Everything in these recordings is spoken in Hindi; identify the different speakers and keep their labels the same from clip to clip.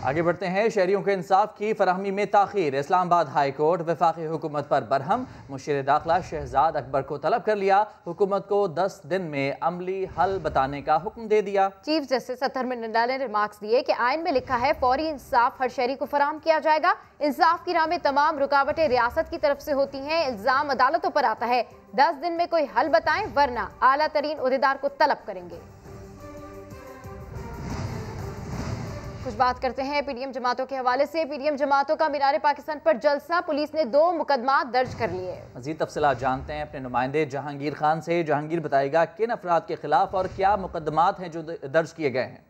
Speaker 1: आगे बढ़ते हैं। शहरियों के इंसाफ की फराहमी में ताखीर। इस्लामाबाद हाई कोर्ट वफाकी हुकूमत पर बरहम। मुशीर दाखिला शहजाद अकबर को तलब कर लिया। हुकूमत को 10 दिन में अमली हल बताने का हुक्म दे दिया।
Speaker 2: चीफ जस्टिस अतहर मिनंडा ने रिमार्क्स दिए कि आइन में लिखा है फौरी इंसाफ हर शहरी को फराहम किया जाएगा। इंसाफ की राह में तमाम रुकावटें रियासत की तरफ से होती हैं। इल्जाम अदालतों पर आता है। 10 दिन में कोई हल बताएं वरना आला तरीन ओहदेदार को तलब करेंगे। कुछ बात करते हैं पीडीएम जमातों के हवाले से। पीडीएम जमातों का मीनार पाकिस्तान पर जलसा। पुलिस ने 2 मुकदमा दर्ज कर लिए।
Speaker 1: मजीद तफसीलात जानते हैं अपने नुमाइंदे जहांगीर खान से। जहांगीर बताएगा किन अफराद के खिलाफ और क्या मुकदमात हैं जो दर्ज किए गए हैं।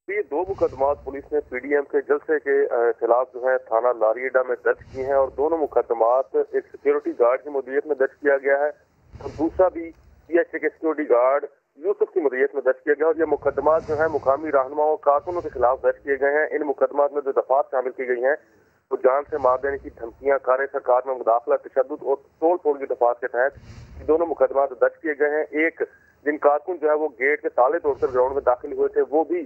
Speaker 3: ये 2 मुकदमात पुलिस ने पीडीएम के जलसे के खिलाफ जो है थाना लारियडा में दर्ज किए हैं और दोनों मुकदमात एक सिक्योरिटी गार्ड की मुद्दत में दर्ज किया गया है और दूसरा भी पीएचए के सिक्योरिटी गार्ड यूसुफ की मुद्दत में दर्ज किया गया और ये मुकदमात जो है मुकामी रहनुमाओं और कारकुनों के खिलाफ दर्ज किए गए हैं। इन मुकदमात में जो दफात शामिल की गई हैं तो जान से मार देने की धमकियां, कार्य सरकार में मुदाखला, तशद्दुद और तोड़ फोड़ की दफात के तहत दोनों मुकदमात दर्ज किए गए हैं। एक जिन कारकुन जो है वो गेट के ताले तोड़कर ग्राउंड में दाखिल हुए थे वो भी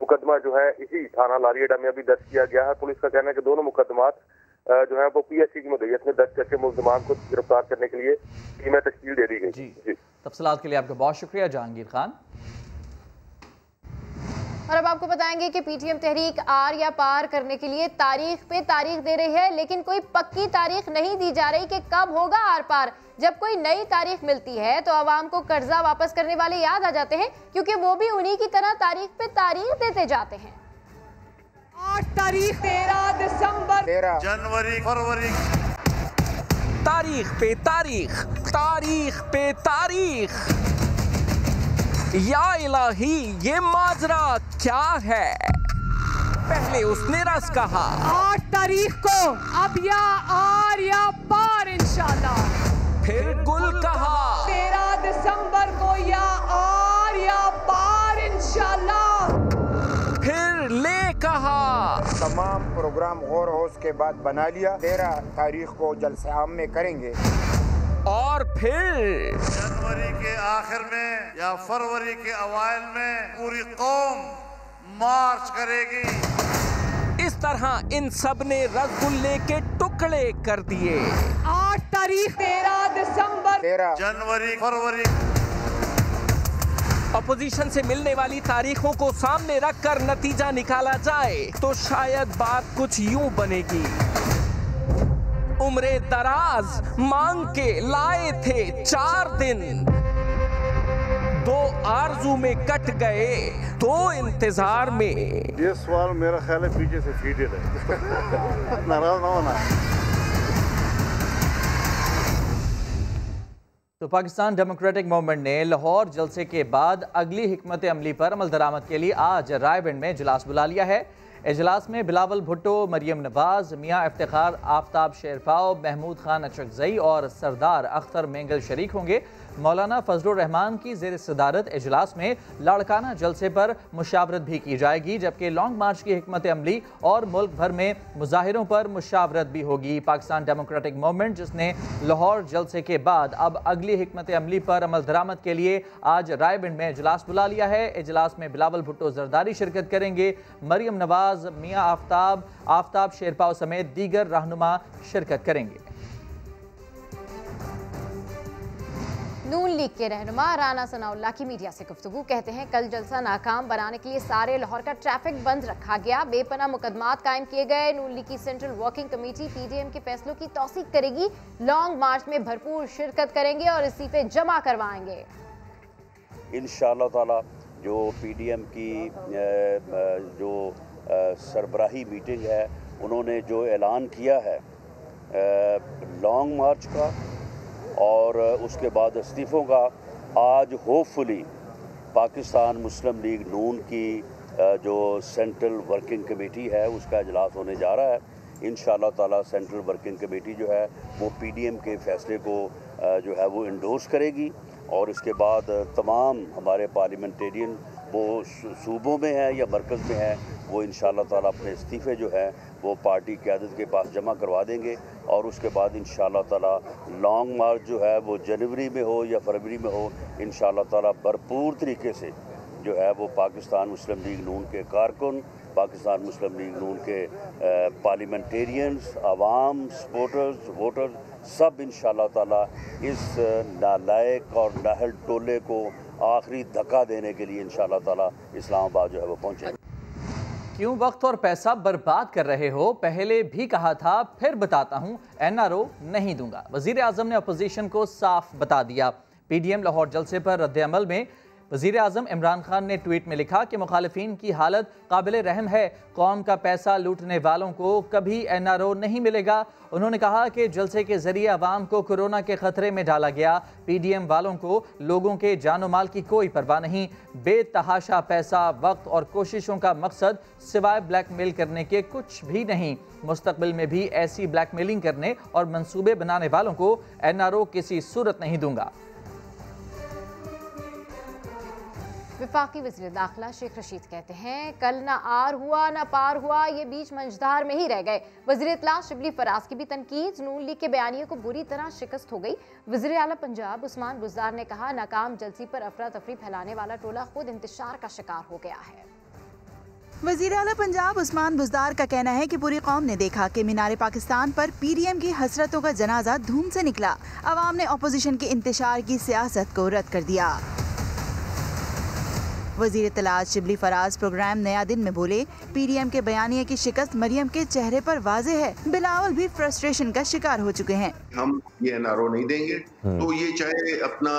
Speaker 3: मुकदमा जो है इसी थाना लारियडा में अभी दर्ज किया गया है। पुलिस का कहना है कि दोनों मुकदमात जो है वो पीएचसी की मुद्दत में दर्ज करके मुल्ज़िमान को गिरफ्तार करने के लिए टीमें तश्कील दे दी गई। जी
Speaker 1: तफसीलात के लिए आपका बहुत शुक्रिया जहांगीर खान।
Speaker 2: और अब आपको बताएंगे कि पीटीएम तहरीक आर या पार करने के लिए तारीख पे तारीख दे रही है, लेकिन कोई पक्की तारीख नहीं दी जा रही कि कब होगा आर पार। जब कोई नई तारीख मिलती है तो आवाम को कर्जा वापस करने वाले याद आ जाते हैं, क्योंकि वो भी उन्हीं की तरह तारीख पे तारीख देते जाते हैं।
Speaker 4: 8 तारीख, 13 दिसंबर,
Speaker 5: 13 जनवरी, फरवरी,
Speaker 6: तारीख पे तारीख, तारीख पे तारीख। या इलाही ये माजरा क्या है। पहले उसने रस कहा
Speaker 4: 8 तारीख को अब या आर या पार इंशाल्लाह।
Speaker 6: फिर गुल कहा
Speaker 4: 13 दिसंबर को या आर या पार इंशाल्लाह।
Speaker 6: फिर ले कहा
Speaker 5: तमाम प्रोग्राम गौर होश के बाद बना लिया। 13 तारीख को जलसे आम में करेंगे
Speaker 6: और फिर
Speaker 7: जनवरी के आखिर में या फरवरी के अवाइल में पूरी कौम मार्च करेगी।
Speaker 6: इस तरह इन सब ने रसगुल्ले के टुकड़े कर दिए।
Speaker 4: 8 तारीख, 13 दिसंबर,
Speaker 5: 13
Speaker 7: जनवरी, फरवरी।
Speaker 6: अपोजिशन से मिलने वाली तारीखों को सामने रखकर नतीजा निकाला जाए तो शायद बात कुछ यूं बनेगी। उम्रे दराज मांग के लाए थे 4 दिन, 2 आरजू में कट गए, 2 इंतजार में।
Speaker 8: ये सवाल मेरा ख्याल है पीछे से फीडेड है। नाराज ना होना।
Speaker 1: तो पाकिस्तान डेमोक्रेटिक मूवमेंट ने लाहौर जलसे के बाद अगली हिकमत अमली पर अमल दरामद के लिए आज रायबंद में इजलास बुला लिया है। इजलास में बिलावल भुट्टो, मरियम नवाज, मियाँ इफ्तिखार, आफ्ताब शेरपाव, महमूद खान अचकजई और सरदार अख्तर मेंगल शरीक होंगे। मौलाना फजलुर रहमान की ज़ेर सदारत इजलास में लाड़काना जलसे पर मुशावरत भी की जाएगी, जबकि लॉन्ग मार्च की हिकमत अमली और मुल्क भर में मुजाहिरों पर मुशावरत भी होगी। पाकिस्तान डेमोक्रेटिक मूवमेंट जिसने लाहौर जलसे के बाद अब अगली हिकमत अमली पर अमल दरामद के लिए आज रायबंद में इजलास बुला लिया है। इजलास में बिलावल भुट्टो जरदारी शिरकत करेंगे। मरियम नवाज, मियाँ आफ्ताब शेरपाव समेत दीगर रहनुमा शिरकत करेंगे।
Speaker 2: नून लीग के रहनुमा राना सनाउल्लाह की मीडिया से गुफ्तगू। कहते हैं कल जलसा नाकाम बनाने के लिए सारे लाहौर का ट्रैफिक बंद रखा गया, बेपनाह मुकदमात कायम किए गए। नून लीग की सेंट्रल वर्किंग कमेटी पीडीएम के फैसलों की तौसीक करेगी, लॉन्ग मार्च में भरपूर शिरकत करेंगे और इस्तीफे जमा करवाएंगे।
Speaker 9: इंशाअल्लाह ताला जो पीडीएम की जो सरबराही मीटिंग है उन्होंने जो ऐलान किया है लॉन्ग मार्च का और उसके बाद इस्तीफ़ों का, आज होपफुली पाकिस्तान मुस्लिम लीग नून की जो सेंट्रल वर्किंग कमेटी है उसका इजलास होने जा रहा है। इंशाअल्लाह ताला सेंट्रल वर्किंग कमेटी जो है वो पीडीएम के फैसले को जो है वो इंडोर्स करेगी और इसके बाद तमाम हमारे पार्लियामेंटेरियन वो सूबों में है या मरकज़ में है वो इंशाअल्लाह ताला अपने इस्तीफ़े जो है वो पार्टी क़यादत के पास जमा करवा देंगे और उसके बाद इंशाअल्लाह ताला लॉन्ग मार्च जो है वो जनवरी में हो या फरवरी में हो, इंशाअल्लाह ताला भरपूर तरीके से जो है वो पाकिस्तान मुस्लिम लीग नून के कारकुन, पाकिस्तान मुस्लिम लीग नून के पार्लियामेंटेरियंस, आवाम, सपोर्टर्स, वोटर्स सब इंशाअल्लाह ताला इस नालायक और नाहल टोले को आखिरी धक्का देने के लिए इंशाअल्लाह ताला इस्लामाबाद जो है वो पहुँचे।
Speaker 1: क्यों वक्त और पैसा बर्बाद कर रहे हो? पहले भी कहा था, फिर बताता हूँ, NRO नहीं दूंगा। वजीर आजम ने अपोजिशन को साफ बता दिया। PDM लाहौर जलसे पर रद्द-ए-अमल में वज़ीर आज़म इमरान खान ने ट्वीट में लिखा कि मुखालिफिन की हालत काबिल रहम है। कौम का पैसा लूटने वालों को कभी NRO नहीं मिलेगा। उन्होंने कहा कि जलसे के जरिए अवाम को कोरोना के खतरे में डाला गया। PDM वालों को लोगों के जानो माल की कोई परवाह नहीं। बेतहाशा पैसा, वक्त और कोशिशों का मकसद सिवाय ब्लैकमेल करने के कुछ भी नहीं। मुस्तकबिल में भी ऐसी ब्लैकमेलिंग करने और मंसूबे बनाने वालों को NRO किसी सूरत नहीं दूंगा।
Speaker 2: वफाकी वज़ीर दाखिला शेख रशीद कहते हैं, कल ना आर हुआ ना पार हुआ, ये बीच मंझधार में ही रह गए। वज़ीर इत्तला शिबली फराज की भी तनकीद, नून लीग के बयानिए को बुरी तरह शिकस्त हो गई। वज़ीर आला पंजाब उस्मान बुज़दार ने कहा, नाकाम जलसी पर अफरा तफरी फैलाने वाला टोला खुद इंतशार का शिकार हो गया है।
Speaker 10: वज़ीर आला पंजाब उस्मान बुज़दार का कहना है कि पूरी कौम ने देखा कि मीनार पाकिस्तान पर PDM की हसरतों का जनाजा धूम से निकला। अवाम ने अपोजिशन के इंतशार की सियासत को रद्द कर दिया। वज़ीर इत्तलात शिबली फराज प्रोग्राम नया दिन में बोले, PDM के बयानिए की शिकस्त मरियम के चेहरे पर वाज़े है। बिलावल भी फ्रस्ट्रेशन का शिकार हो चुके हैं।
Speaker 11: हम ये NRO नहीं देंगे, तो ये चाहे अपना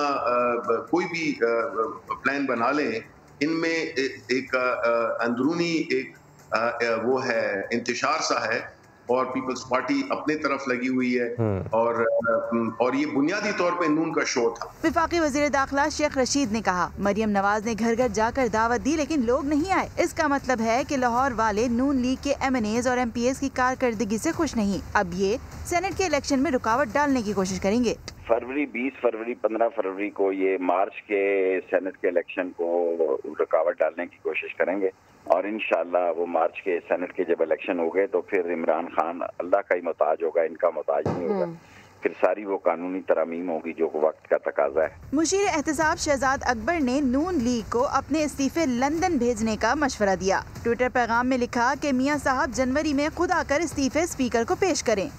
Speaker 11: कोई भी प्लान बना लें, इनमें एक अंदरूनी एक वो है इंतशार सा है और पीपल्स पार्टी अपने तरफ लगी हुई है और ये बुनियादी तौर पे नून का शो था।
Speaker 10: वफाकी वज़ीर दाखिला शेख रशीद ने कहा, मरियम नवाज ने घर घर जाकर दावत दी लेकिन लोग नहीं आए। इसका मतलब है कि लाहौर वाले नून लीग के MNAs और MPs की कारकर्दगी से खुश नहीं। अब ये सेनेट के इलेक्शन में रुकावट डालने की कोशिश करेंगे।
Speaker 12: फरवरी, 20 फरवरी, 15 फरवरी को ये मार्च के सेनेट के इलेक्शन को रुकावट डालने की कोशिश करेंगे और इंशाअल्लाह वो मार्च के सेनेट के जब इलेक्शन हो गए तो फिर इमरान खान अल्लाह का ही मोहताज होगा, इनका मोहताज नहीं होगा। फिर सारी वो कानूनी तरमीम होगी जो वक्त का तकाजा है।
Speaker 10: मुशीर एहतसाब शहजाद अकबर ने नून लीग को अपने इस्तीफे लंदन भेजने का मशवरा दिया। ट्विटर पैगाम में लिखा कि मियां साहब जनवरी में खुद आकर इस्तीफे स्पीकर को पेश करें।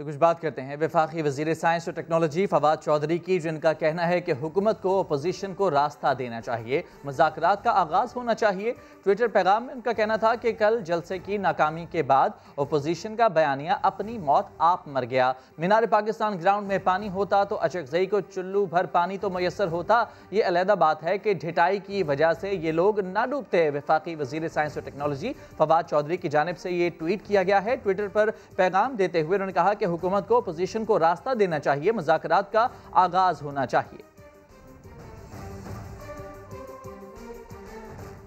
Speaker 1: तो कुछ बात करते हैं वफाकी वज़ीर साइंस और टेक्नोलॉजी फवाद चौधरी की, जिनका कहना है कि हुकूमत को अपोजिशन को रास्ता देना चाहिए, मुज़ाकरात का आगाज़ होना चाहिए। ट्विटर पैगाम में उनका कहना था कि कल जलसे की नाकामी के बाद अपोजिशन का बयानिया अपनी मौत आप मर गया। मीनार पाकिस्तान ग्राउंड में पानी होता तो अचकज़ई को चुल्लू भर पानी तो मैसर होता। ये अलहदा बात है कि ढिटाई की वजह से ये लोग ना डूबते। वफाकी वज़ीर साइंस और टेक्नोलॉजी फवाद चौधरी की जानिब से ये ट्वीट किया गया है। ट्विटर पर पैगाम देते हुए उन्होंने कहा कि हुकूमत को अपोजिशन को रास्ता देना चाहिए, मुज़ाकरात का आगाज होना चाहिए।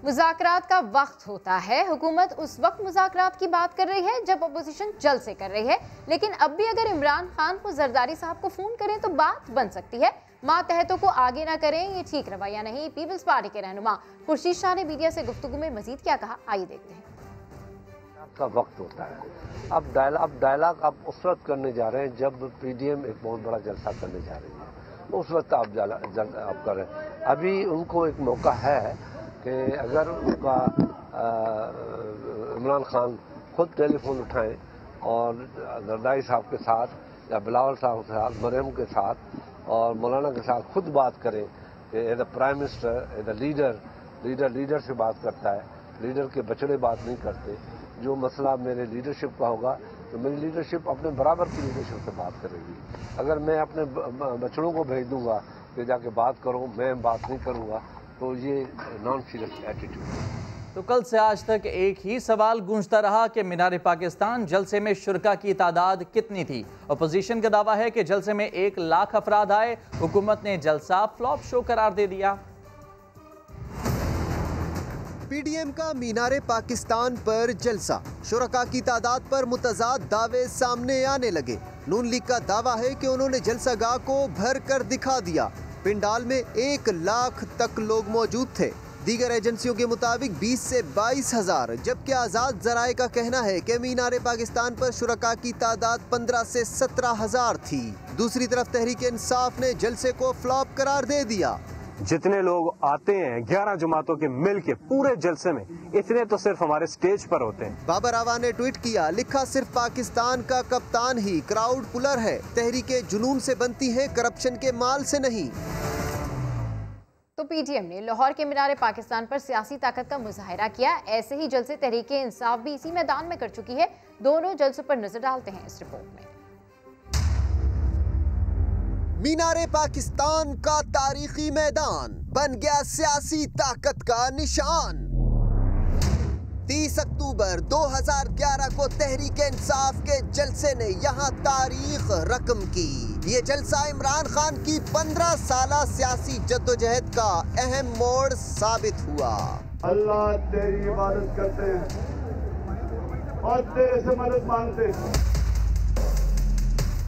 Speaker 2: मुज़ाकरात का वक्त होता है, हुकूमत उस वक्त मुज़ाकरात की बात कर रही है जब अपोजिशन जलसे कर रही है। लेकिन अब भी अगर इमरान खान को जरदारी साहब को फोन करें तो बात बन सकती है। मातहतों को आगे ना करें, ये ठीक रवैया नहीं। पीपल्स पार्टी के रहनुमा खुर्शीद शाह ने मीडिया से गुफ्तगू में मजीद क्या कहा, आइए देखते हैं।
Speaker 13: का वक्त होता है, अब डायलॉग आप उस वक्त करने जा रहे हैं जब PDM एक बहुत बड़ा जलसा करने जा रही है, उस वक्त आप कर रहे हैं। अभी उनको एक मौका है कि अगर उनका इमरान खान खुद टेलीफोन उठाएं और जरदारी साहब के साथ या बिलावल साहब के साथ, मरियम के साथ और मौलाना के साथ खुद बात करें कि as a prime minister, as a leader से बात करता है, लीडर के बछड़े बात नहीं करते। जो मसला मेरे लीडरशिप का होगा तो मेरी लीडरशिप अपने बराबर की लीडरशिप से बात करेगी। अगर मैं अपने बछड़ों को भेज दूंगा कि जाके बात करो, मैं बात नहीं करूंगा, तो ये नॉन सीरियस एटीट्यूड है।
Speaker 1: तो कल से आज तक एक ही सवाल गूंजता रहा कि मीनार पाकिस्तान जलसे में शुरका की तादाद कितनी थी। अपोजिशन का दावा है कि जलसे में 1 लाख अफराद आए। हुकूमत ने जलसा फ्लॉप शो करार दे दिया।
Speaker 14: PDM का मीनारे पाकिस्तान पर जलसा, शुरका की तादाद पर मुतजाद दावे सामने आने लगे। नून लीग का दावा है कि उन्होंने जलसागाह को भर कर दिखा दिया। पिंडाल में 1 लाख तक लोग मौजूद थे। दीगर एजेंसियों के मुताबिक 20 से 22 हजार, जबकि आज़ाद जराए का कहना है कि मीनारे पाकिस्तान पर शुरका की तादाद 15 से 17 हजार थी। दूसरी तरफ तहरीक इंसाफ ने जलसे को फ्लॉप करार दे दिया।
Speaker 15: जितने लोग आते हैं 11 जमातों के मिल के पूरे जलसे में, इतने तो सिर्फ हमारे स्टेज पर होते हैं।
Speaker 14: बाबर आवा ने ट्वीट किया, लिखा सिर्फ पाकिस्तान का कप्तान ही क्राउड पुलर है, तहरीके जुनून से बनती है, करप्शन के माल से नहीं।
Speaker 2: तो पीटीएम ने लाहौर के मीनारे पाकिस्तान पर सियासी ताकत का मुजाहिरा किया। ऐसे ही जलसे तहरीके इंसाफ भी इसी मैदान में कर चुकी है। दोनों जलसों पर नजर डालते हैं इस रिपोर्ट में।
Speaker 14: मीनारे पाकिस्तान का तारीखी मैदान बन गया सियासी ताकत का निशान। 30 अक्टूबर 2011 को तहरीक इंसाफ के जलसे ने यहाँ तारीख रकम की। ये जलसा इमरान खान की 15 साला सियासी जद्दोजहद का अहम मोड़ साबित हुआ।
Speaker 8: अल्लाह तेरी इबादत करते हैं और तेरे से मदद मांगते हैं।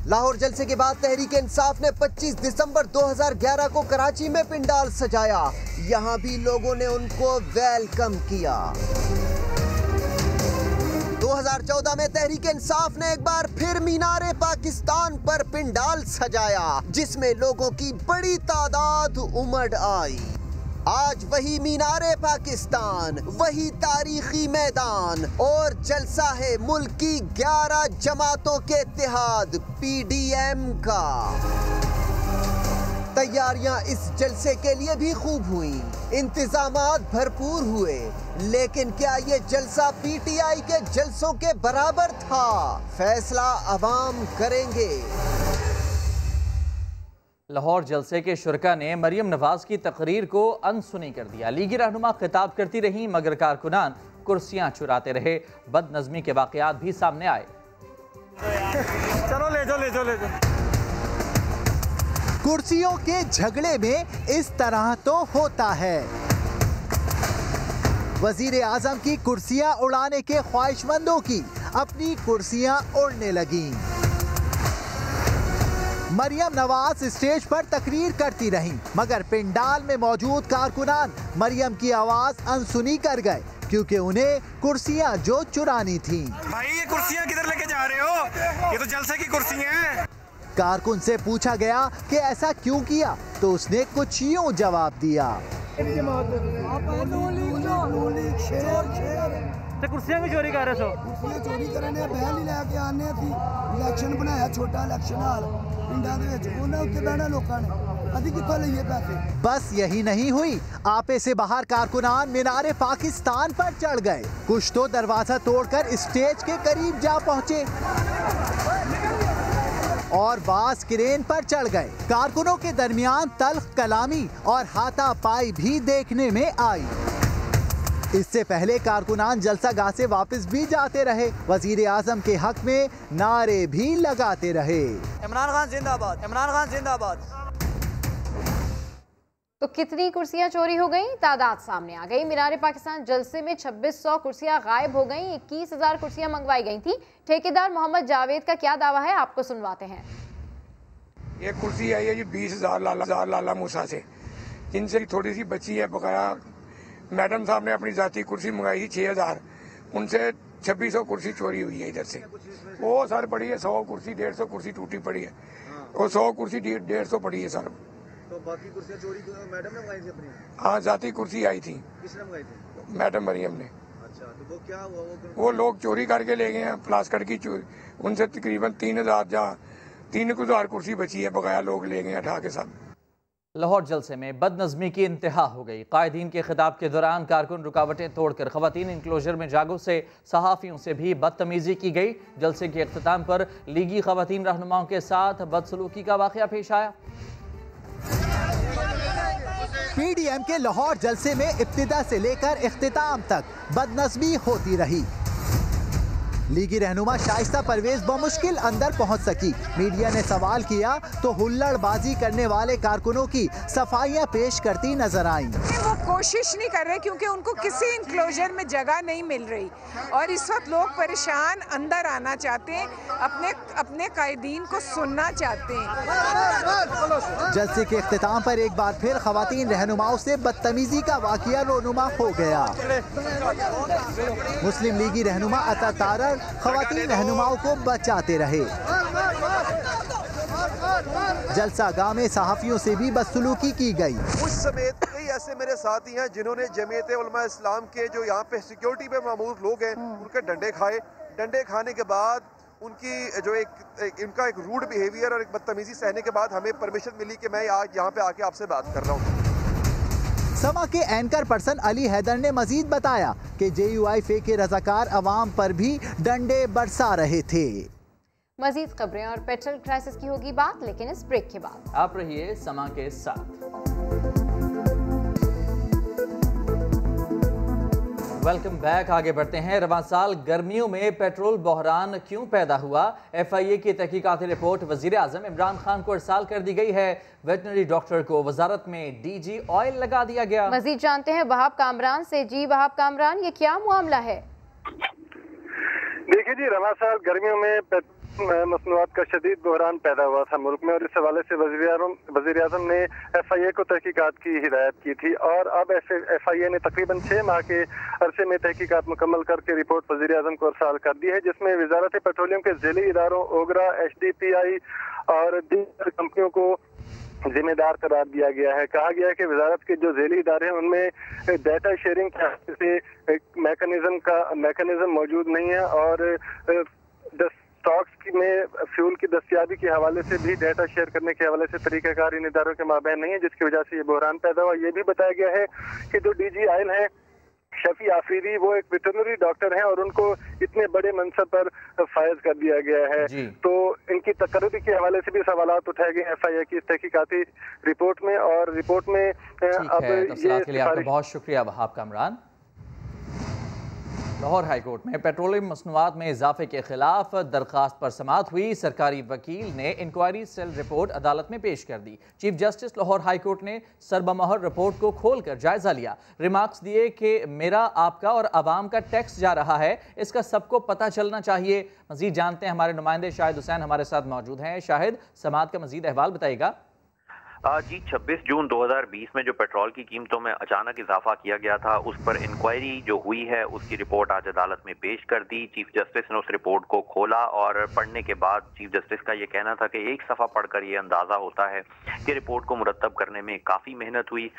Speaker 14: लाहौर जलसे के बाद तहरीक इंसाफ ने 25 दिसंबर 2011 को कराची में पिंडाल सजाया। यहाँ भी लोगों ने उनको वेलकम किया। 2014 में तहरीक इंसाफ ने एक बार फिर मीनारे पाकिस्तान पर पिंडाल सजाया, जिसमें लोगों की बड़ी तादाद उमड़ आई। आज वही मीनारे पाकिस्तान, वही तारीखी मैदान और जलसा है मुल्क की 11 जमातों के इत्तेहाद पीडीएम का। तैयारियां इस जलसे के लिए भी खूब हुई, इंतजामात भरपूर हुए, लेकिन क्या ये जलसा पीटीआई के जलसों के बराबर था? फैसला अवाम करेंगे।
Speaker 1: लाहौर जलसे के शुरका ने मरियम नवाज की तकरीर को अनसुनी कर दिया। लीगी रहनुमा खिताब करती रहीं मगर कारकुनान कुर्सियां चुराते रहे। बदनज़मी के वाक़यात भी सामने आए।
Speaker 16: चलो ले जाओ।
Speaker 17: कुर्सियों के झगड़े में इस तरह तो होता है। वजीर आजम की कुर्सियां उड़ाने के ख्वाहिशमंदों की अपनी कुर्सियां उड़ने लगीं। मरियम नवाज स्टेज पर तकरीर करती रहीं, मगर पिंडाल में मौजूद कारकुनान मरियम की आवाज अनसुनी कर गए, क्योंकि उन्हें कुर्सियां जो चुरानी थीं।
Speaker 16: भाई ये कुर्सियां किधर लेके जा रहे हो? ये तो जलसे की कुर्सियां हैं।
Speaker 17: कारकुन से पूछा गया कि ऐसा क्यों किया, तो उसने कुछ यूं जवाब दिया।
Speaker 16: कुर्सियां भी चोरी कर रहे हो?
Speaker 18: कुर्सियां चोरी करने बहल ही लेके आने थी। इलेक्शन बनाया छोटा इलेक्शन हाल पिंडा दे विच, उन्हें उत्ते बहना लोकां ने अभी कित्थों लईए पैसे।
Speaker 17: बस यही नहीं हुई, आपे से बाहर कारकुनान मीनारे पाकिस्तान पर चढ़ गए। कुछ तो दरवाजा तोड़कर स्टेज के करीब जा पहुंचे और बास क्रेन पर चढ़ गए। कारकुनों के दरमियान तल्ख कलामी और हाथापाई भी देखने में आई। इससे पहले कारकुनान जलसागाह से वापस भी जाते रहे। वजीर आजम के हक में नारे भी लगाते रहे।
Speaker 18: इमरान खान जिंदाबाद, इमरान खान जिंदाबाद।
Speaker 2: तो कितनी कुर्सियां चोरी हो गई, तादाद सामने आ गई। मीनारे पाकिस्तान जलसे में 2600 कुर्सियां गायब हो गई। 21,000 कुर्सियां मंगवाई गई थी। ठेकेदार मोहम्मद जावेद का क्या दावा है, आपको सुनवाते हैं।
Speaker 19: ये कुर्सी आई है जी 20,000 लाला मूसा से, जिनसे थोड़ी सी बची है बकाया। मैडम साहब ने अपनी जाती कुर्सी मंगाई थी 6,000, उनसे 2600 कुर्सी चोरी हुई है इधर से। वो सर पड़ी है 100 कुर्सी, 150 कुर्सी टूटी पड़ी है, वो 100 कुर्सी 150 पड़ी है सर।
Speaker 20: तो बाकी कुर्सियां चोरी मैडम ने मंगाई थी अपनी?
Speaker 19: हाँ, जाती कुर्सी आई थी।
Speaker 20: किसने मंगाई थी?
Speaker 19: मैडम मरियम ने।
Speaker 20: अच्छा, तो वो क्या हुआ?
Speaker 19: वो लोग चोरी करके ले गए हैं, प्लास्कर की चोरी। उनसे तकरीबन 3,000 कुर्सी बची है, बकाया लोग ले गए उठा के सब।
Speaker 1: लाहौर जलसे में बदनज़मी की इंतहा हो गई। कायदीन के खिताब के दौरान कारकुन रुकावटें तोड़कर खवातीन इंक्लोजर में जागो से सहाफ़ियों से भी बदतमीज़ी की गई। जलसे के अख्तिताम पर लीगी खवातीन रहनुमाओं के साथ बदसलूकी का वाक़या पेश आया।
Speaker 17: पीडीएम के लाहौर जलसे में इब्तिदा से लेकर इख्तिताम तक बदनज़मी होती रही। लीगी रहनुमा शाइस्ता परवेज बमुश्किल अंदर पहुंच सकी। मीडिया ने सवाल किया तो हुल्लड़बाजी करने वाले कारकुनों की सफाइयां पेश करती नजर आईं।
Speaker 21: वो कोशिश नहीं कर रहे क्योंकि उनको किसी इंक्लोजर में जगह नहीं मिल रही और इस वक्त लोग परेशान अंदर आना चाहते हैं, अपने कायदीन को सुनना चाहते हैं।
Speaker 17: जलसे के इख्तिताम पर एक बार फिर खवातीन रहनुमाओं से बदतमीजी का वाक़या रोनुमा हो गया। मुस्लिम लीगी रहनुमा अता तारर खवातीन रहनुमाओं को बचाते रहे। जलसा गाह में सहाफियों से भी बदसलूकी की गई।
Speaker 21: उस
Speaker 14: समेत कई ऐसे मेरे साथी हैं जिन्होंने जमीयत उलमा इस्लाम के जो यहाँ पे सिक्योरिटी पे मामूर लोग हैं उनके डंडे खाए। डंडे खाने के बाद उनकी जो इनका एक रूड बिहेवियर और एक बदतमीजी सहने के बाद हमें परमिशन मिली कि मैं आज यहाँ पे आके आपसे बात कर रहा हूँ।
Speaker 17: समा के एंकर पर्सन अली हैदर ने मजीद बताया कि JUIF के रजाकार अवाम पर भी डंडे बरसा रहे थे।
Speaker 2: मजीद खबरें और पेट्रोल क्राइसिस की होगी बात, लेकिन इस ब्रेक के बाद।
Speaker 1: आप रहिए समा के साथ। Welcome back. आगे बढ़ते हैं। रवां साल गर्मियों में पेट्रोल बहरान क्यों पैदा हुआ? FIA की तहकीकाती रिपोर्ट वजीर आजम इमरान खान को इरसाल कर दी गई है। वेटनरी डॉक्टर को वजारत में DG ऑयल लगा दिया गया।
Speaker 2: मजीद जानते हैं वहाब कामरान से। जी वहाब कामरान, ये क्या मामला है?
Speaker 3: देखिए जी, रवां साल गर्मियों में मसनूआत का शदीद बहरान पैदा हुआ था मुल्क में, और इस हवाले से वज़ीर आज़म ने FIA को तहकीकात की हिदायत की थी। और अब FIA ने तकरीबन 6 माह के अरसे में तहकीकात मुकम्मल करके रिपोर्ट वज़ीर आज़म को इरसाल कर दी है, जिसमें वजारत पेट्रोलियम के ज़िली इदारों ओगरा, HDPI और दीगर कंपनियों को जिम्मेदार करार दिया गया है। कहा गया है कि वजारत के जो ज़ेली इदारे हैं उनमें डाटा शेयरिंग से मैकेनिज्म मौजूद नहीं है, और स्टॉक्स में फ्यूल की दस्तियाबी के हवाले से भी डाटा शेयर करने के हवाले से तरीक़ाकार इन इदारों के माबैन नहीं है, जिसकी वजह से ये बहरान पैदा हुआ। ये भी बताया गया है कि जो DG ऑयल है शफी आफरीदी, वो एक वेटरनरी डॉक्टर हैं और उनको इतने बड़े मनसब पर फायज कर दिया गया है। तो इनकी तकर्री के हवाले से भी सवालात उठाए गए FIA की इस तहकीकाती रिपोर्ट में, और रिपोर्ट में अब ये
Speaker 1: के लिए आपका बहुत शुक्रिया वहाब कामरान। लाहौर हाई कोर्ट में पेट्रोलियम मसनूआत में इजाफे के खिलाफ दरख्वास्त पर समाअत हुई। सरकारी वकील ने इंक्वायरी सेल रिपोर्ट अदालत में पेश कर दी। Chief justice Lahore high court ने सरबमहर रिपोर्ट को खोलकर जायजा लिया। रिमार्क्स दिए कि मेरा, आपका और आवाम का टैक्स जा रहा है, इसका सबको पता चलना चाहिए। मजीद जानते हैं, हमारे नुमाइंदे शाहिद हुसैन हमारे साथ मौजूद हैं। शाहिद, समाअत का मजीद अहवाल बताइएगा।
Speaker 22: जी 26 जून 2020 में जो पेट्रोल की कीमतों में अचानक इजाफा किया गया था, उस पर इंक्वायरी जो हुई है उसकी रिपोर्ट आज अदालत में पेश कर दी। चीफ जस्टिस ने उस रिपोर्ट को खोला और पढ़ने के बाद चीफ जस्टिस का ये कहना था कि एक सफ़ा पढ़कर ये अंदाज़ा होता है कि रिपोर्ट को मुरतब करने में काफ़ी मेहनत हुई।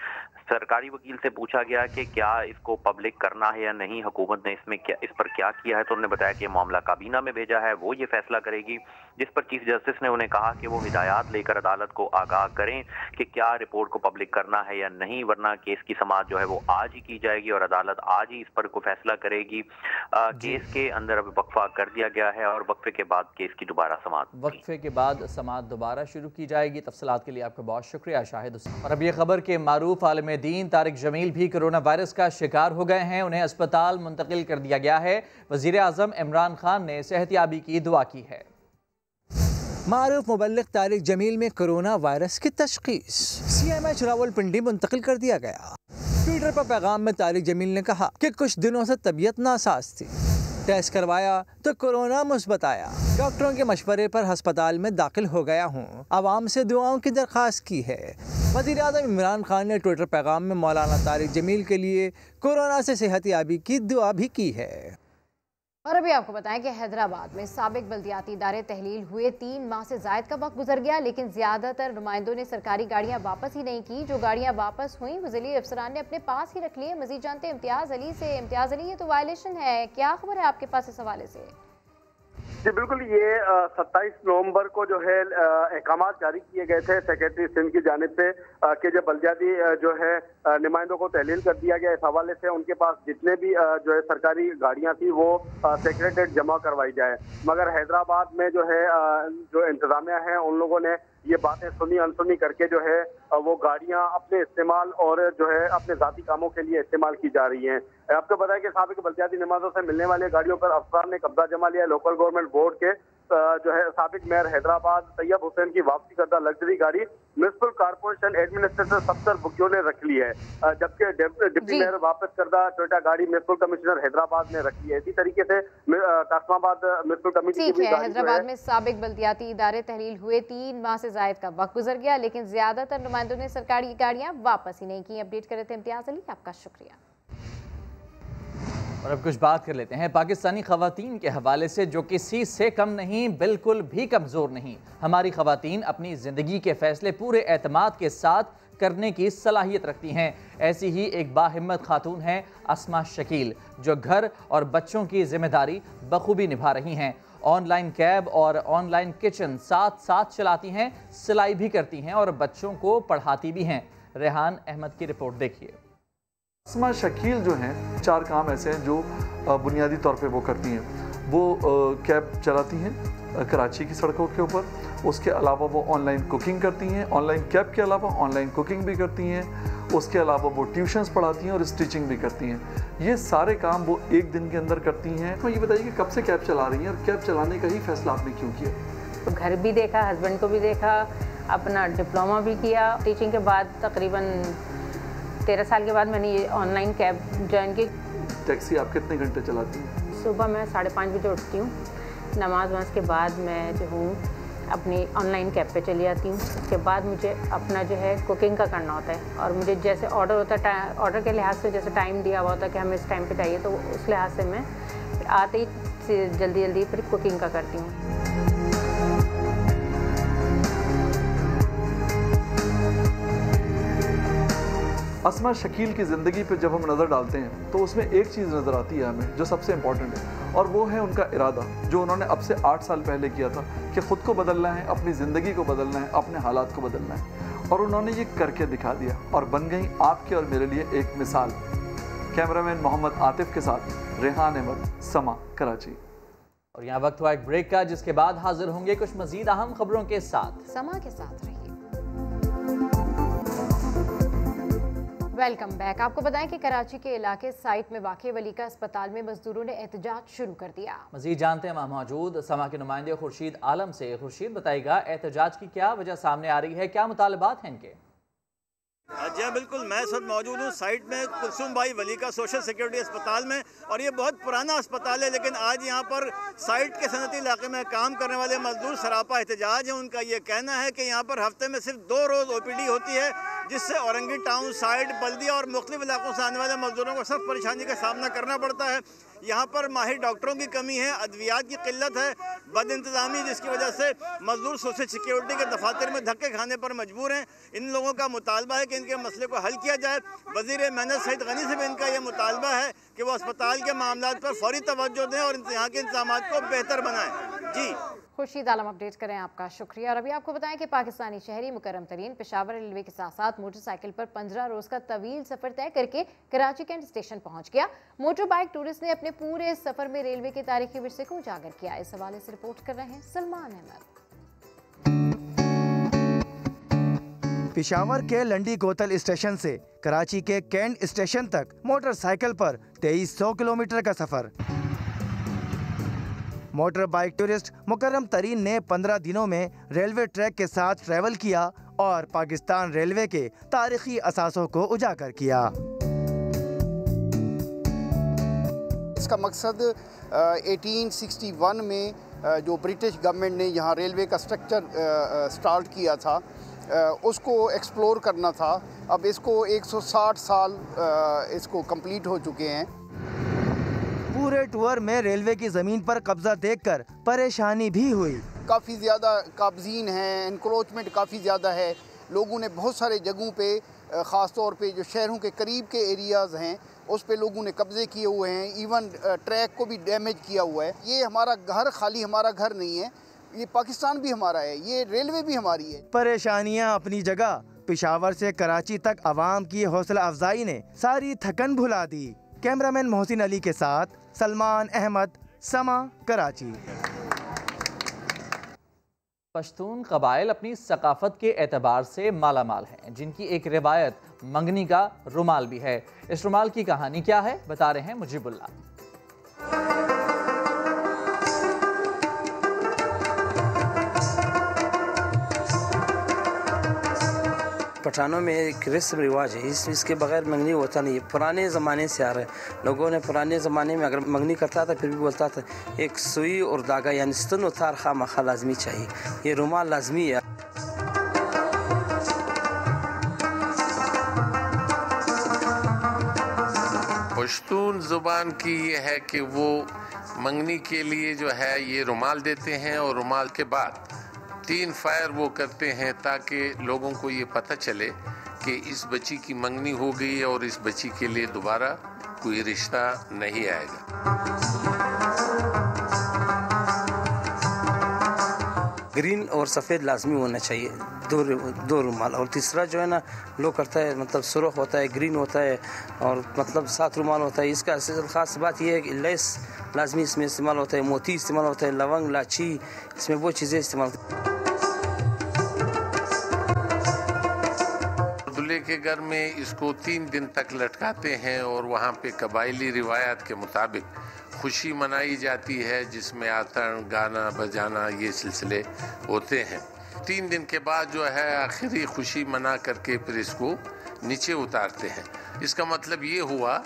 Speaker 22: सरकारी वकील से पूछा गया कि क्या इसको पब्लिक करना है या नहीं, हुकूमत ने इस पर क्या किया है, तो उन्होंने बताया कि मामला काबीना में भेजा है, वो ये फैसला करेगी। जिस पर चीफ जस्टिस ने उन्हें कहा कि वो हिदायत लेकर अदालत को आगाह करें कि क्या रिपोर्ट को पब्लिक करना है या नहीं, वरना केस की समाअत जो है वो आज ही की जाएगी और अदालत आज ही इस पर को फैसला करेगी। केस के अंदर अब वक्फा कर दिया गया है और वक्फे के बाद केस की दोबारा समाअत,
Speaker 1: वक्फे के बाद समाअत दोबारा शुरू की जाएगी। तफसीलात के लिए आपका बहुत शुक्रिया शाहिद। और अब ये खबर के मारूफ आलिम दीन तारिक जमील भी कोरोना वायरस का शिकार हो गए हैं। उन्हें अस्पताल मुंतकिल कर दिया गया है। वजीर आजम इमरान खान ने सेहतियाबी की दुआ की है।
Speaker 17: मारूफ मुबल्लिग तारिक जमील में कोरोना वायरस की तशखीस, CMH रावलपिंडी मुंतकिल कर दिया गया। ट्विटर पर पैगाम में तारिक जमील ने कहा कि कुछ दिनों से तबीयत नासाज थी, टेस्ट करवाया तो कोरोना मुस्बत आया। डॉक्टरों के मशवरे पर अस्पताल में दाखिल हो गया हूँ। आवाम से दुआओं की दरख्वास्त की है। वज़ीर आज़म इमरान खान ने ट्विटर पैगाम में मौलाना तारिक जमील के लिए कोरोना से सेहतियाबी की दुआ भी की है।
Speaker 2: और अभी आपको बताएं कि हैदराबाद में साबिक बल्दियाती इदारे तहलील हुए 3 माह से ज़ायद का वक्त गुजर गया, लेकिन ज़्यादातर नुमाइंदों ने सरकारी गाड़ियां वापस ही नहीं की। जो गाड़ियां वापस हुई वो ज़िली अफसरान ने अपने पास ही रख ली है। मज़ीद जानते हैं इम्तियाज़ अली से। इम्तियाज़ अली, ये तो वायलेशन है, क्या खबर है आपके पास इस हवाले से?
Speaker 3: जी बिल्कुल, ये 27 नवंबर को जो है अहकामात जारी किए गए थे सेक्रेटरी सिंध की जानिब से कि जब बल्दियाती जो है नुमाइंदों को तहलील कर दिया गया, इस हवाले से उनके पास जितने भी जो है सरकारी गाड़ियां थी वो सेक्रेटेरिएट जमा करवाई जाए। मगर हैदराबाद में जो है जो इंतजामिया है उन लोगों ने ये बातें सुनी अनसुनी करके जो है वो गाड़ियां अपने इस्तेमाल और जो है अपने जाती कामों के लिए इस्तेमाल की जा रही हैं। आपको पता है कि साबिक बल्दियाती नमाजों से मिलने वाली गाड़ियों पर अफसरान ने कब्जा जमा लिया। लोकल गवर्नमेंट बोर्ड के जो है साबिक मेयर हैदराबाद तैयब हुसैन की वापसी करदा लग्जरी गाड़ी म्युनिसिपल कारपोरेशन एडमिनिस्ट्रेटर सफ्तर बुकियों ने रख ली है, जबकि डिप्टी मेयर वापस करदा टोयोटा गाड़ी म्युनिसिपल कमिश्नर हैदराबाद ने रखी है। इसी तरीके से कासमाबाद म्युनिसिपल कमेटी की
Speaker 2: हैदराबाद में साबिक बल्दियाती इदारे तहलील हुए 3 माह से ज़ायद का वक्त गुजर गया, लेकिन ज्यादातर नुमाइंदों ने सरकारी गाड़ियां वापस ही नहीं की। अपडेट कर रहे थे इम्तियाज अली, आपका शुक्रिया।
Speaker 1: और अब कुछ बात कर लेते हैं पाकिस्तानी ख़वातीन के हवाले से, जो किसी से कम नहीं, बिल्कुल भी कमज़ोर नहीं। हमारी ख़वातीन अपनी ज़िंदगी के फ़ैसले पूरे एतमाद के साथ करने की सलाहियत रखती हैं। ऐसी ही एक बाहिम्मत खातून हैं अस्मा शकील, जो घर और बच्चों की जिम्मेदारी बखूबी निभा रही हैं। ऑनलाइन कैब और ऑनलाइन किचन साथ साथ चलाती हैं, सिलाई भी करती हैं और बच्चों को पढ़ाती भी हैं। रेहान अहमद की रिपोर्ट देखिए।
Speaker 4: अस्मा शकील जो हैं, 4 काम ऐसे हैं जो बुनियादी तौर पे वो करती हैं। वो कैब चलाती हैं कराची की सड़कों के ऊपर, उसके अलावा वो ऑनलाइन कुकिंग करती हैं, ऑनलाइन कैब के अलावा ऑनलाइन कुकिंग भी करती हैं, उसके अलावा वो ट्यूशन्स पढ़ाती हैं और स्टिचिंग भी करती हैं। ये सारे काम वो एक दिन के अंदर करती हैं। तो ये बताइए कि कब से कैब चला रही हैं और कैब चलाने का ही फैसला आपने क्यों किया?
Speaker 5: तो घर भी देखा, हस्बैंड को भी देखा, अपना डिप्लोमा भी किया। टीचिंग के बाद तकरीबन 13 साल के बाद मैंने ये ऑनलाइन कैब ज्वाइन की।
Speaker 4: टैक्सी आप कितने घंटे चलाती हैं?
Speaker 5: सुबह मैं 5:30 बजे उठती हूँ, नमाज वमाज के बाद मैं जो हूँ अपनी ऑनलाइन कैब पे चली जाती हूँ। उसके बाद मुझे अपना जो है कुकिंग का करना होता है और मुझे जैसे ऑर्डर होता है, ऑर्डर के लिहाज से जैसे टाइम दिया हुआ होता है कि हमें इस टाइम पे चाहिए, तो उस लिहाज से मैं आते ही जल्दी जल्दी फिर कुकिंग का करती हूँ।
Speaker 4: अस्मा शकील की ज़िंदगी पे जब हम नज़र डालते हैं तो उसमें एक चीज़ नज़र आती है हमें जो सबसे इम्पॉर्टेंट है, और वो है उनका इरादा जो उन्होंने अब से 8 साल पहले किया था कि ख़ुद को बदलना है, अपनी ज़िंदगी को बदलना है, अपने हालात को बदलना है, और उन्होंने ये करके दिखा दिया और बन गई आपके और मेरे लिए एक मिसाल। कैमरामैन मोहम्मद आतिफ के साथ रेहान अहमद, समा, कराची।
Speaker 1: और यहाँ वक्त हुआ एक ब्रेक का, जिसके बाद हाजिर होंगे कुछ मजीद अहम खबरों के साथ।
Speaker 2: समा के साथ रहिए। Welcome back. आपको बताएं कि कराची के इलाके साइट में वाक़े वलीका अस्पताल में मजदूरों ने एहतजाज शुरू कर दिया। मजीद जानते हैं मौजूद समा के नुमाइंदे खुर्शीद आलम से। खुर्शीद, बताइएगा एहतजाज की क्या वजह सामने आ रही है, क्या मुतालबात हैं इनके?
Speaker 23: जी बिल्कुल, मैं इस वक्त मौजूद हूँ साइट में कुलसुम भाई वलीका सोशल सिक्योरिटी अस्पताल में, और ये बहुत पुराना अस्पताल है, लेकिन आज यहाँ पर साइट के सनती इलाके में काम करने वाले मजदूर सरापा एहतजाज है। उनका ये कहना है कि यहाँ पर हफ्ते में सिर्फ 2 रोज़ OPD होती है, जिससे औरंगी टाउन, साइट, बल्दिया और मुख्तलिफ इलाकों से आने वाले मजदूरों को सख्त परेशानी का सामना करना पड़ता है। यहाँ पर माहिर डॉक्टरों की कमी है, अद्वियात की किल्लत है, बद इंतज़ामी, जिसकी वजह से मजदूर सोशल सिक्योरिटी के दफातर में धक्के खाने पर मजबूर हैं। इन लोगों का मुतालबा है कि इनके मसले को हल किया जाए। वज़ीर मेहनत सईद गनी से भी इनका यह मुतालबा है कि वो अस्पताल के मामलात पर फौरी तवज्जो दें और यहाँ के इंतजाम को बेहतर बनाएं। जी
Speaker 2: खुर्शीद आलम अपडेट करें, आपका शुक्रिया। और अभी आपको बताएं कि पाकिस्तानी शहरी मुकर्रम तरीन पेशावर रेलवे के साथ साथ मोटरसाइकिल पर 15 रोज का तवील सफर तय करके कराची कैंट स्टेशन पहुंच गया। मोटर बाइक टूरिस्ट ने अपने पूरे सफर में रेलवे के तारीखी विरसे को उजागर किया। इस हवाले से रिपोर्ट कर रहे हैं सलमान अहमद।
Speaker 24: पेशावर के लंडी गोतल स्टेशन से कराची के कैंट स्टेशन तक मोटरसाइकिल पर 2300 किलोमीटर का सफर। मोटर बाइक टूरिस्ट मुकर्रम तरीन ने 15 दिनों में रेलवे ट्रैक के साथ ट्रैवल किया और पाकिस्तान रेलवे के तारीखी असासों को उजागर किया।
Speaker 25: इसका मकसद 1861 में जो ब्रिटिश गवर्नमेंट ने यहाँ रेलवे का स्ट्रक्चर स्टार्ट किया था, उसको एक्सप्लोर करना था। अब इसको 160 साल इसको कंप्लीट हो चुके हैं।
Speaker 24: पूरे टूर में रेलवे की ज़मीन पर कब्जा देखकर परेशानी भी हुई।
Speaker 25: काफ़ी ज़्यादा काबजीन हैं, इंक्रोचमेंट काफ़ी ज़्यादा है। लोगों ने बहुत सारे जगहों पे, ख़ास तौर पे जो शहरों के करीब के एरियाज़ हैं, उस पे लोगों ने कब्जे किए हुए हैं। इवन ट्रैक को भी डैमेज किया हुआ है। ये हमारा घर खाली हमारा घर नहीं है, ये पाकिस्तान भी हमारा है, ये रेलवे भी हमारी है।
Speaker 24: परेशानियां अपनी जगह, पेशावर से कराची तक आवाम की हौसला अफजाई ने सारी थकन भुला दी। कैमरामैन मोहसिन अली के साथ सलमान अहमद, समा, कराची।
Speaker 1: पश्तून कबाइल अपनी सकाफत के एतबार से माला माल हैं, जिनकी एक रिवायत मंगनी का रुमाल भी है। इस रुमाल की कहानी क्या है, बता रहे हैं मुजीबुल्लाह।
Speaker 26: पठानों में एक रस्म रिवाज है, इसके बगैर मंगनी होता नहीं है। पुराने ज़माने से आ रहा है। लोगों ने पुराने ज़माने में अगर मंगनी करता था फिर भी बोलता था एक सुई और धागा यानी स्तन उतार खामखा लाजमी चाहिए, ये रुमाल लाजमी है।
Speaker 27: पश्तून ज़ुबान की ये है कि वो मंगनी के लिए जो है ये रुमाल देते हैं और रुमाल के बाद 3 फायर वो करते हैं ताकि लोगों को ये पता चले कि इस बच्ची की मंगनी हो गई है और इस बच्ची के लिए दोबारा कोई रिश्ता नहीं आएगा।
Speaker 26: ग्रीन और सफ़ेद लाजमी होना चाहिए, दो रुमाल। और तीसरा जो है ना, लोग करता है मतलब सुरख होता है, ग्रीन होता है और मतलब 7 रुमाल होता है। इसका ख़ास बात यह है कि लेस लाजमी इसमें इस्तेमाल होता है, मोती इस्तेमाल होता है, लवंग, इलायची, इसमें वो चीज़ें इस्तेमाल।
Speaker 27: दूल्हे के घर में इसको 3 दिन तक लटकाते हैं और वहाँ पे कबायली रिवायत के मुताबिक खुशी मनाई जाती है, जिसमें आतन, गाना बजाना ये सिलसिले होते हैं। 3 दिन के बाद जो है आखिरी खुशी मना करके फिर इसको नीचे उतारते हैं। इसका मतलब ये हुआ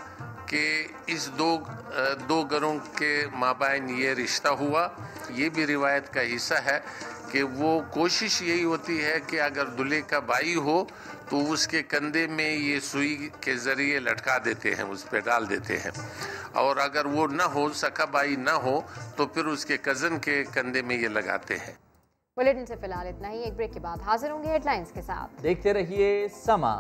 Speaker 27: कि इस दो घरों के माबाइन ये रिश्ता हुआ। ये भी रिवायत का हिस्सा है कि वो कोशिश यही होती है कि अगर दूल्हे का भाई हो तो उसके कंधे में ये सुई के ज़रिए लटका देते हैं, उस पर डाल देते हैं। और अगर वो ना हो, सका भाई ना हो, तो फिर उसके कज़न के कंधे में ये लगाते हैं।
Speaker 2: बुलेटिन से फिलहाल इतना ही। एक ब्रेक के बाद हाजिर होंगे हेडलाइंस के साथ।
Speaker 1: देखते रहिए समा।